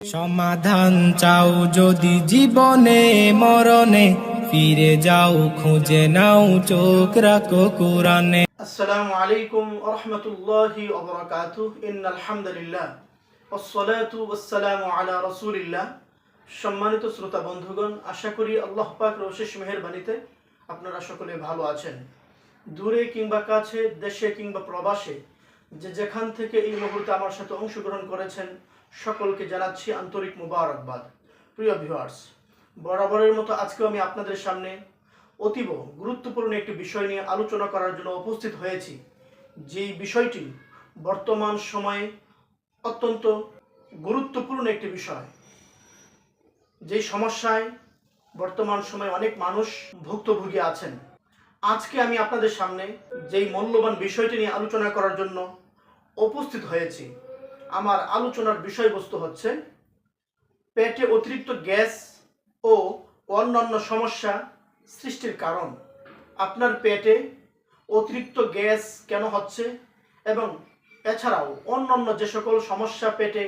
সমাধান চাও যদি জীবনে মরণে, ফিরে যাও খুঁজে নাও চোখ রাখো কোরআনে। আসসালামু আলাইকুম ওয়া রাহমাতুল্লাহি ওয়া বারাকাতুহু। ইন্নাল হামদুলিল্লাহ ওয়াসসালাতু ওয়াসসালামু আলা রাসূলিল্লাহ। সম্মানিত শ্রোতা বন্ধুগণ, আশা করি আল্লাহ পাকের অশেষ মেহেরবানিতে আপনারা সকলে ভালো আছেন। দূরে কিংবা কাছে, দেশে কিংবা প্রবাসে, যেখান থেকে এই মুহূর্তে আমার সাথে অংশগ্রহণ করেছেন, সকলকে জানাচ্ছি আন্তরিক মুবারকবাদ। প্রিয় ভিউয়ার্স, বরাবরের মতো আজকেও আমি আপনাদের সামনে অতীব গুরুত্বপূর্ণ একটি বিষয় নিয়ে আলোচনা করার জন্য উপস্থিত হয়েছি। যেই বিষয়টি বর্তমান সময়ে অত্যন্ত গুরুত্বপূর্ণ একটি বিষয়, যেই সমস্যায় বর্তমান সময়ে অনেক মানুষ ভুক্তভোগী আছেন। আজকে আমি আপনাদের সামনে যেই মূল্যবান বিষয়টি নিয়ে আলোচনা করার জন্য উপস্থিত হয়েছি, আমার আলোচনার বিষয়বস্তু হচ্ছে পেটে অতিরিক্ত গ্যাস ও অন্যান্য সমস্যা সৃষ্টির কারণ। আপনার পেটে অতিরিক্ত গ্যাস কেন হচ্ছে এবং এছাড়াও অন্যান্য যে সকল সমস্যা পেটে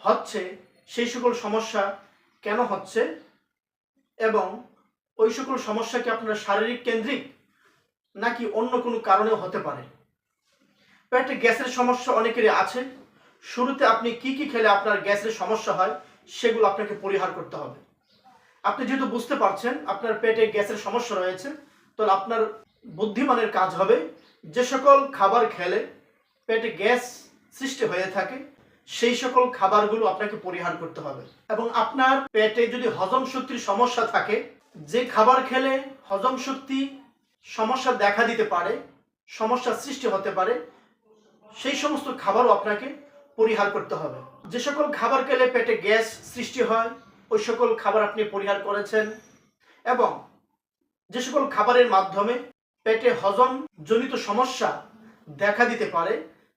হচ্ছে সেই সকল সমস্যা কেন হচ্ছে এবং ওই সকল সমস্যা কি আপনার শারীরিক কেন্দ্রিক নাকি অন্য কোনো কারণেও হতে পারে। পেটে গ্যাসের সমস্যা অনেকেরই আছে। শুরুতে আপনি কি কি খেলে আপনার গ্যাসের সমস্যা হয় সেগুলো আপনাকে পরিহার করতে হবে। আপনি যেহেতু বুঝতে পারছেন আপনার পেটে গ্যাসের সমস্যা রয়েছে, তাহলে আপনার বুদ্ধিমানের কাজ হবে যে সকল খাবার খেলে পেটে গ্যাস সৃষ্টি হয়ে থাকে সেই সকল খাবারগুলো আপনাকে পরিহার করতে হবে। এবং আপনার পেটে যদি হজম শক্তির সমস্যা থাকে, যে খাবার খেলে হজম শক্তি সমস্যা দেখা দিতে পারে, সমস্যা সৃষ্টি হতে পারে, সেই সমস্ত খাবারও আপনাকে পরিহার করতে হবে। যে সকল খাবার খেলে পেটে গ্যাস সৃষ্টি হয় ওই সকল খাবার আপনি পরিহার করেছেন, এবং যে সকল খাবারের মাধ্যমে পেটে হজম জনিত সমস্যা দেখা দিতে পারে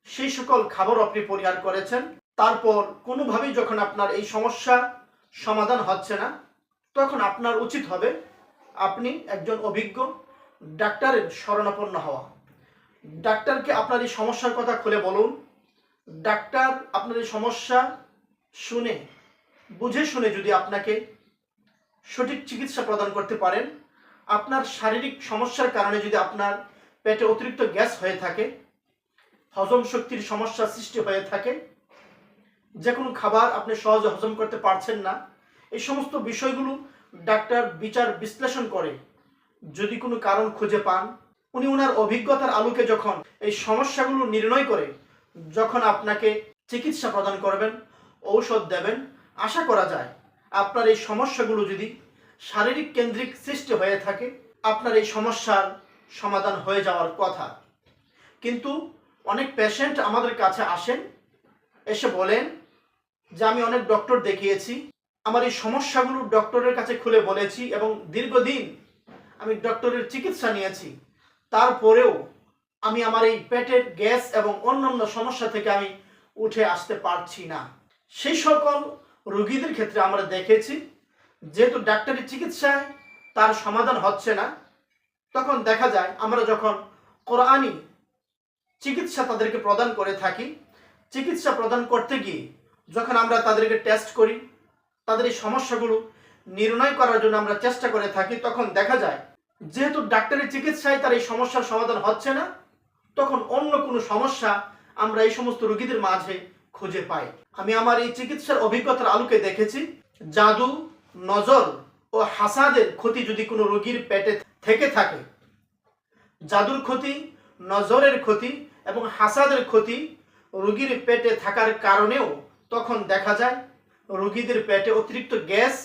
সেই সকল খাবারও আপনি পরিহার করেছেন। তারপর কোনোভাবেই যখন আপনার এই সমস্যা সমাধান হচ্ছে না, তখন আপনার উচিত হবে আপনি একজন অভিজ্ঞ ডাক্তারের শরণাপন্ন হওয়া। ডাক্তারকে আপনার এই সমস্যার কথা খুলে বলুন। ডাক্তার আপনার এই সমস্যা শুনে বুঝে শুনে যদি আপনাকে সঠিক চিকিৎসা প্রদান করতে পারেন, আপনার শারীরিক সমস্যার কারণে যদি আপনার পেটে অতিরিক্ত গ্যাস হয়ে থাকে, হজম শক্তির সমস্যা সৃষ্টি হয়ে থাকে, যে কোনো খাবার আপনি সহজে হজম করতে পারছেন না, এই সমস্ত বিষয়গুলো ডাক্তার বিচার বিশ্লেষণ করে যদি কোনো কারণ খুঁজে পান, উনি ওনার অভিজ্ঞতার আলোকে যখন এই সমস্যাগুলো নির্ণয় করে যখন আপনাকে চিকিৎসা প্রদান করবেন, ঔষধ দেবেন, আশা করা যায় আপনার এই সমস্যাগুলো যদি শারীরিক কেন্দ্রিক সৃষ্টি হয়ে থাকে আপনার এই সমস্যার সমাধান হয়ে যাওয়ার কথা। কিন্তু অনেক পেশেন্ট আমাদের কাছে আসেন, এসে বলেন যে আমি অনেক ডক্টর দেখিয়েছি, আমার এই সমস্যাগুলো ডক্টরের কাছে খুলে বলেছি এবং দীর্ঘদিন আমি ডক্টরের চিকিৎসা নিয়েছি, তারপরেও আমি আমার এই পেটের গ্যাস এবং অন্যান্য সমস্যা থেকে আমি উঠে আসতে পারছি না। সেই সকল রোগীদের ক্ষেত্রে আমরা দেখেছি যেহেতু ডাক্তারি চিকিৎসায় তার সমাধান হচ্ছে না, তখন দেখা যায় আমরা যখন কোরআনি চিকিৎসা তাদেরকে প্রদান করে থাকি, চিকিৎসা প্রদান করতে গিয়ে যখন আমরা তাদেরকে টেস্ট করি, তাদের এই সমস্যাগুলো নির্ণয় করার জন্য আমরা চেষ্টা করে থাকি, তখন দেখা যায় যেহেতু ডাক্তারি চিকিৎসায় তার এই সমস্যার সমাধান হচ্ছে না, তখন অন্য কোনো সমস্যা আমরা এই সমস্ত রোগীদের মাঝে খুঁজে পাই। আমি আমার এই চিকিৎসার অভিজ্ঞতার আলোকে দেখেছি জাদু, নজর ও হাসাদের ক্ষতি যদি কোনো রোগীর পেটে থেকে থাকে, জাদুর ক্ষতি, নজরের ক্ষতি এবং হাসাদের ক্ষতি রোগীর পেটে থাকার কারণেও তখন দেখা যায় রোগীদের পেটে অতিরিক্ত গ্যাস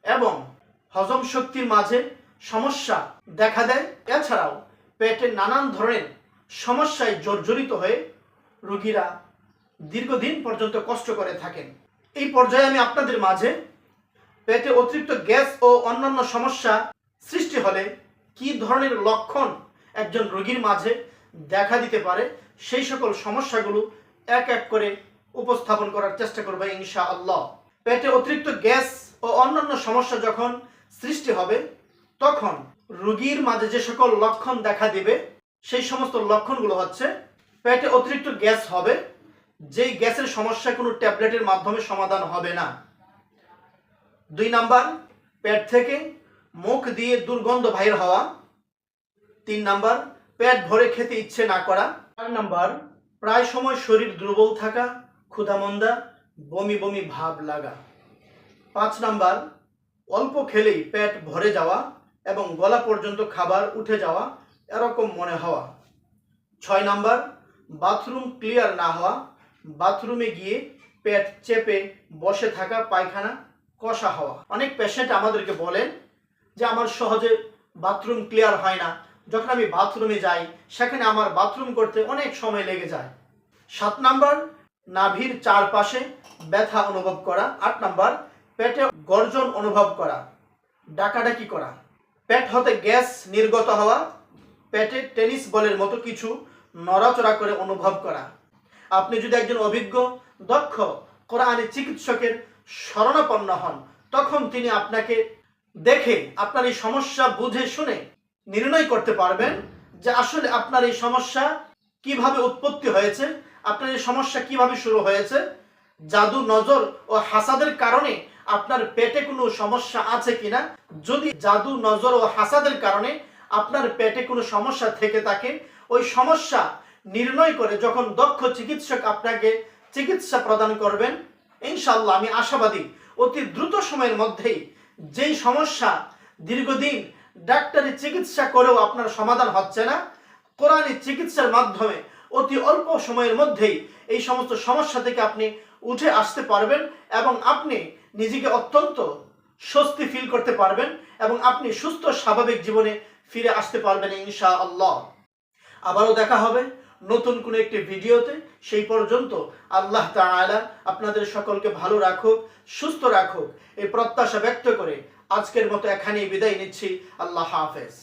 এবং হজম শক্তির মাঝে সমস্যা দেখা দেয়। এছাড়াও পেটে নানান ধরনের সমস্যায় জর্জরিত হয়ে রোগীরা দীর্ঘদিন পর্যন্ত কষ্ট করে থাকেন। এই পর্যায়ে আমি আপনাদের মাঝে পেটে অতিরিক্ত গ্যাস ও অন্যান্য সমস্যা সৃষ্টি হলে কি ধরনের লক্ষণ একজন রোগীর মাঝে দেখা দিতে পারে সেই সকল সমস্যাগুলো এক এক করে উপস্থাপন করার চেষ্টা করব ইনশাআল্লাহ। পেটে অতিরিক্ত গ্যাস ও অন্যান্য সমস্যা যখন সৃষ্টি হবে তখন রোগীর মাঝে যে সকল লক্ষণ দেখা দিবে সেই সমস্ত লক্ষণগুলো হচ্ছে পেটে অতিরিক্ত গ্যাস হবে যেই গ্যাসের সমস্যা কোনো ট্যাবলেটের মাধ্যমে সমাধান হবে না। 2 নাম্বার, পেট থেকে মুখ দিয়ে দুর্গন্ধ বাহির হওয়া। 3 নাম্বার, পেট ভরে খেতে ইচ্ছে না করা। 4 নাম্বার, প্রায় সময় শরীর দুর্বল থাকা, ক্ষুধামন্দা, বমি বমি ভাব লাগা। 5 নাম্বার, অল্প খেলেই পেট ভরে যাওয়া এবং গলা পর্যন্ত খাবার উঠে যাওয়া এরকম মনে হওয়া। 6 নাম্বার, বাথরুম ক্লিয়ার না হওয়া, বাথরুমে গিয়ে পেট চেপে বসে থাকা, পায়খানা কষা হওয়া। অনেক পেশেন্ট আমাদেরকে বলেন যে আমার সহজে বাথরুম ক্লিয়ার হয় না, যখন আমি বাথরুমে যাই সেখানে আমার বাথরুম করতে অনেক সময় লেগে যায়। 7 নাম্বার, নাভির চারপাশে ব্যথা অনুভব করা। 8 নাম্বার, পেটে গর্জন অনুভব করা, ডাকাডাকি করা। পেট হতে গ্যাস নির্গত হওয়া, পেটে টেনিস বলের মতো কিছু নড়াচড়া করে অনুভব করা। আপনি যদি একজন অভিজ্ঞ দক্ষ কোরআনী চিকিৎসকের শরণাপন্ন হন, তখন তিনি আপনাকে দেখে আপনার এই সমস্যা বুঝে শুনে নির্ণয় করতে পারবেন যে আসলে আপনার এই সমস্যা কিভাবে উৎপত্তি হয়েছে, আপনার এই সমস্যা কিভাবে শুরু হয়েছে। জাদু, নজর ও হাসাদের কারণে আপনার পেটে কোনো সমস্যা আছে কিনা। যদি জাদু, নজর ও হাসাদের কারণে আপনার পেটে কোনো সমস্যা থেকে থাকে, ওই সমস্যা নির্ণয় করে যখন দক্ষ চিকিৎসক আপনাকে চিকিৎসা প্রদান করবেন, ইনশাআল্লাহ আমি আশাবাদী অতি দ্রুত সময়ের মধ্যেই যেই সমস্যা দীর্ঘদিন ডাক্তারি চিকিৎসা করেও আপনার সমাধান হচ্ছে না, কোরআনী চিকিৎসার মাধ্যমে অতি অল্প সময়ের মধ্যেই এই সমস্ত সমস্যা থেকে আপনি উঠে আসতে পারবেন এবং আপনি নিজেকে অত্যন্ত স্বস্তি ফিল করতে পারবেন এবং আপনি সুস্থ স্বাভাবিক জীবনে ফিরে আসতে পারবেন ইনশাআল্লাহ। আবারও দেখা হবে নতুন কোনো একটি ভিডিওতে। সেই পর্যন্ত আল্লাহ তাআলা আপনাদের সকলকে ভালো রাখুক, সুস্থ রাখুক, এই প্রত্যাশা ব্যক্ত করে আজকের মতো এখানেই বিদায় নিচ্ছি। আল্লাহ হাফেজ।